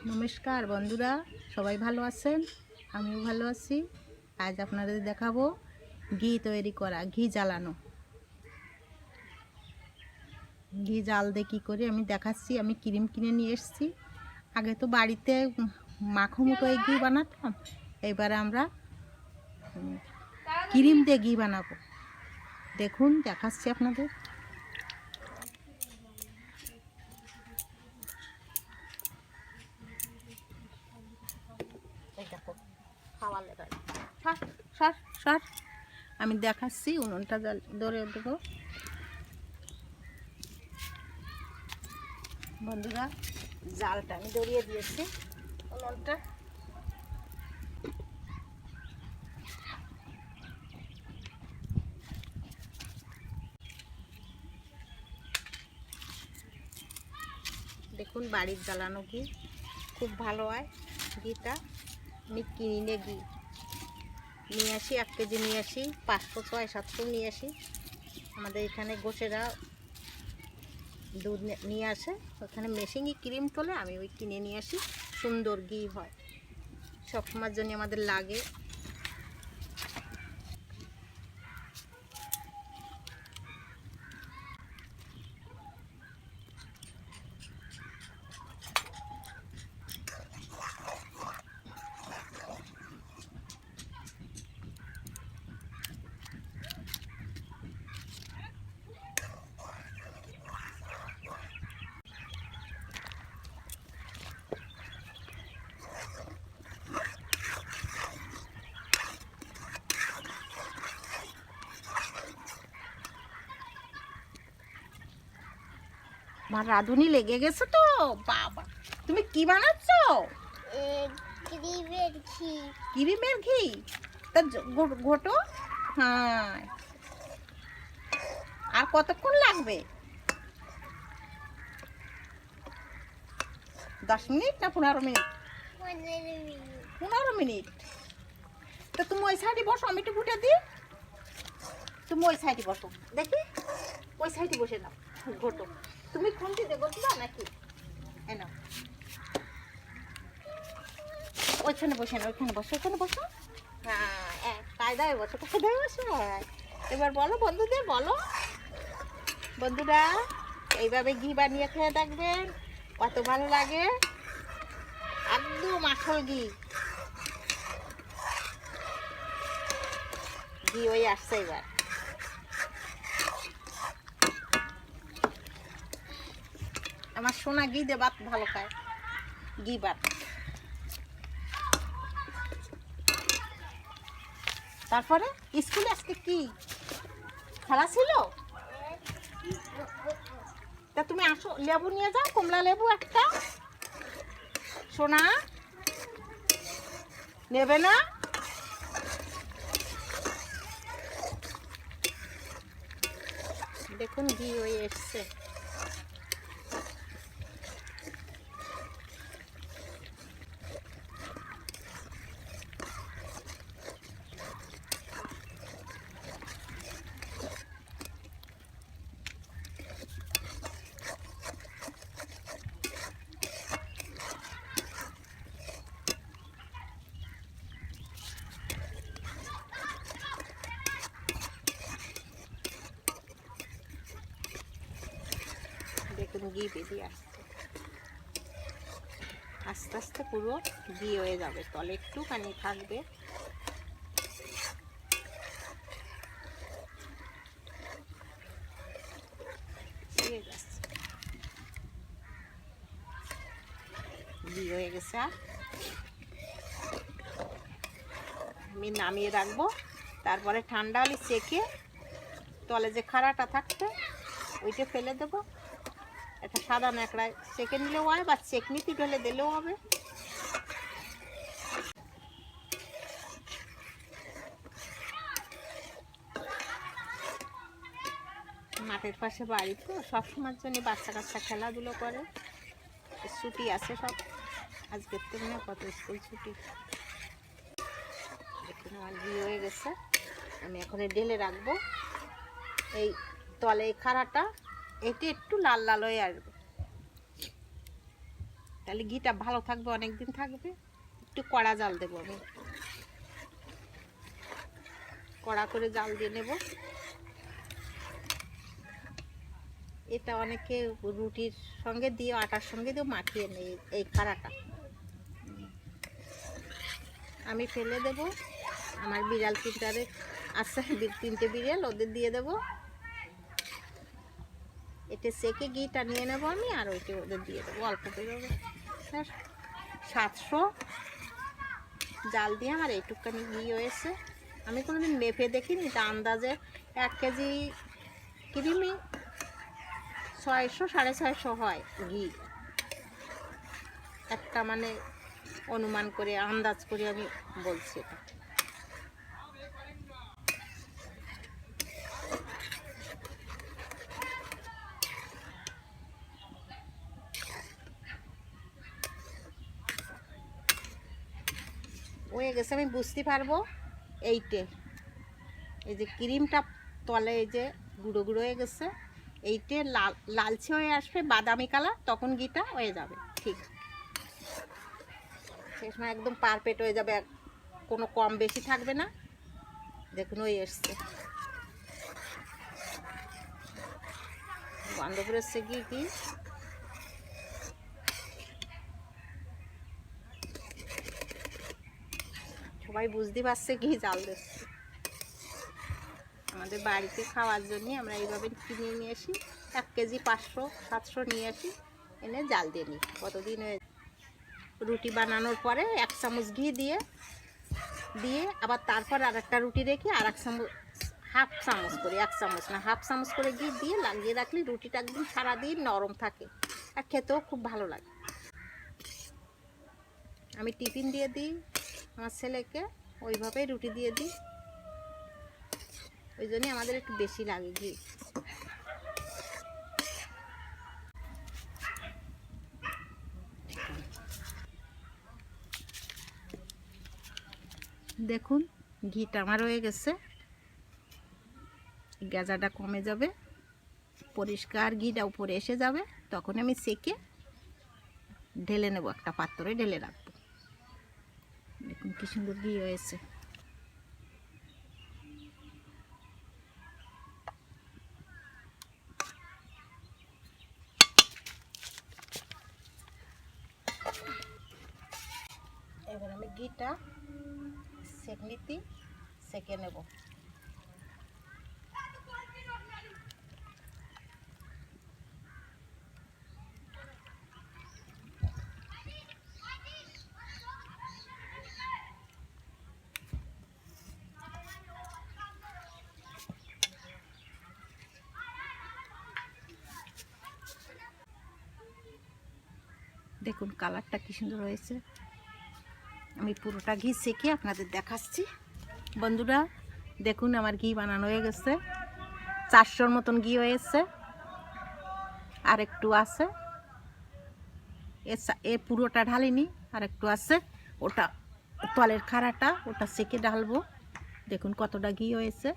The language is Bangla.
নমস্কার বন্ধুরা, সবাই ভালো আছেন? আমিও ভালো আছি। আজ আপনাদের দেখাবো ঘি তৈরি করা, ঘি জ্বালানো। ঘি জাল দিয়ে কী করে আমি দেখাচ্ছি। আমি ক্রিম কিনে নিয়ে এসেছি। আগে তো বাড়িতে মাখো মতো ঘি বানাতাম, এবারে আমরা ক্রিম দিয়ে ঘি বানাবো। দেখুন, দেখাচ্ছি আপনাদের। খাওয়া লেগে সর আমি দেখাচ্ছি। উনুনটা ধরে দেবো বন্ধুরা। জালটা আমি ধরিয়ে দিয়েছি উনুনটা। দেখুন, বাড়ির জ্বালানো ঘি খুব ভালো হয়। ঘিটা আমি কিনে ঘি নিয়ে আসি, 1 কেজি নিয়ে আসি, 500 600 নিয়ে আসি। আমাদের এখানে গোছেরা দুধ নিয়ে আসে, ওখানে মেশিনই ক্রিম তোলে, আমি ওই কিনে নিয়ে আসি। সুন্দর ঘি হয়, সব সময়ের জন্য আমাদের লাগে। আমার রাঁধুনি লেগে গেছে তো বাবা। তুমি কি বানাচ্ছ? ক্রিমের ঘি। ক্রিমের ঘি? তা ঘোটো। হ্যাঁ, আর কতক্ষণ লাগবে? 10 মিনিট না 15 মিনিট? 15 মিনিট। তা তুমি ওই সাইডে বসো, আমি একটু ঘুটে দিই। তুমি ওই সাইডে বসো, দেখি ওই সাইডে বসে নাও, ঘোটো। তুমি খুন্তি দিয়ে ঘটবা নাকি? নাও, ওইখানে বসে না, ওইখানে বসো, ওইখানে বসো। হ্যাঁ, কায়দায় বসো, কায়দায় বসো। এবার বলো বন্ধুদের, বলো বন্ধুরা, এইভাবে ঘি বানিয়ে খেয়ে দেখবেন, কত ভালো লাগে। একদম আসল ঘি। ঘি ওই আসছে এবার। আমার সোনা ঘি দিয়ে ভাত ভালো খায়, ঘি ভাত। তারপরে স্কুলে আজকে কি খেলা ছিল? তা তুমি আসো, লেবু নিয়ে যাও, কমলা লেবু একটা। সোনা নেবে না? দেখুন, ঘি হয়ে এসছে। দেখুন, ঘি বেরিয়ে আসছে। আস্তে আস্তে পুরো ঘি হয়ে যাবে, তলে একটুখানি থাকবে। ঘি হয়ে গেছে। আর আমি নামিয়ে রাখবো, তারপরে ঠান্ডা হলে চেকে তলে যে খাড়াটা থাকবে ওইটা ফেলে দেবো। একটা সাদা ন্যাকড়ায় চেকে নিলেও হয়, বা চেকনিতে ঢেলে দিলেও হবে। মাঠের পাশে বাড়ি তো, সবসময়ের জন্য বাচ্চা কাচ্চা খেলাধুলো করে। ছুটি আছে সব, আজকের তো মনে কত স্কুল ছুটি। দেখুন, আমার ঘি হয়ে গেছে। আমি এখন ঢেলে রাখবো। এই তলে এই খাড়াটা, এটি একটু লাল লাল হয়ে আসবে। তাহলে ঘিটা ভালো থাকবে, অনেক দিন থাকবে। একটু কড়া জাল দেবো, আমি কড়া করে জাল দিয়ে নেব। এটা অনেকে রুটির সঙ্গে দিয়ে, আটার সঙ্গে দিয়ে মাখিয়ে নেই এই খাড়াটা। আমি ফেলে দেব, আমার বিড়াল তিনটারে আছে, 3টে বিড়াল, ওদের দিয়ে দেব। এটা সেকে ঘিটা নিয়ে নেব আমি, আর ওইটা ওদের দিয়ে দেবো, অল্প বেরোবে। 700 জাল দিয়ে আমার এইটুকখানি ঘি হয়েছে। আমি কোনোদিন মেপে দেখিনি, তা আন্দাজে 1 কেজি ক্রিমই 600 650 হয় ঘি। একটা মানে অনুমান করে, আন্দাজ করে আমি বলছি এটা। হয়ে গেছে, আমি বুঝতে পারবো এইটে, এই যে ক্রিমটা তলে এই যে গুঁড়ো গুঁড়ো হয়ে গেছে, এইটে লালচে হয়ে আসবে, বাদামি কালার, তখন ঘিটা হয়ে যাবে ঠিক। সেই সময় একদম পারফেক্ট হয়ে যাবে, কোনো কম বেশি থাকবে না। দেখুন ওই এসছে, গন্ধ করে এসছে ঘি। কি সবাই বুঝতে পারছে ঘি জাল দিচ্ছে। আমাদের বাড়িতে খাওয়ার জন্য আমরা এইভাবে কিনে নিয়ে আসি, 1 কেজি 500 700 নিয়ে আসি, এনে জাল দিয়ে নিই। কতদিন রুটি বানানোর পরে 1 চামচ ঘি দিয়ে আবার তারপর আর একটা রুটি রেখে আর 1 চামচ, হাফ চামচ করে, 1 চামচ না হাফ চামচ করে ঘি দিয়ে লাগিয়ে রাখলে রুটিটা একদম সারাদিন নরম থাকে, আর খেতেও খুব ভালো লাগে। আমি টিফিন দিয়ে দিই আমার ছেলেকে, ওইভাবেই রুটি দিয়ে দিই, ওই জন্যই আমাদের একটু বেশি লাগে ঘি। দেখুন ঘিটা আমার হয়ে গেছে, গেজাটা কমে যাবে, পরিষ্কার ঘিটা উপরে এসে যাবে, তখন আমি সেকে ঢেলে নেব, একটা পাত্রে ঢেলে রাখবো। দেখুন কি সুন্দর ঘি হয়েছে। এবার আমি ঘিটা সেকনিতে সেকে নেব। দেখুন কালারটা কি সুন্দর হয়েছে। আমি পুরোটা ঘি সেকে আপনাদের দেখাচ্ছি। বন্ধুরা দেখুন আমার ঘি বানানো হয়ে গেছে, 400-র মতন ঘি হয়েছে, আর একটু আছে, এ পুরোটা ঢালিনি, আর একটু আছে, ওটা তলের খাড়াটা ওটা সেকে ঢালবো। দেখুন কতটা ঘি হয়েছে।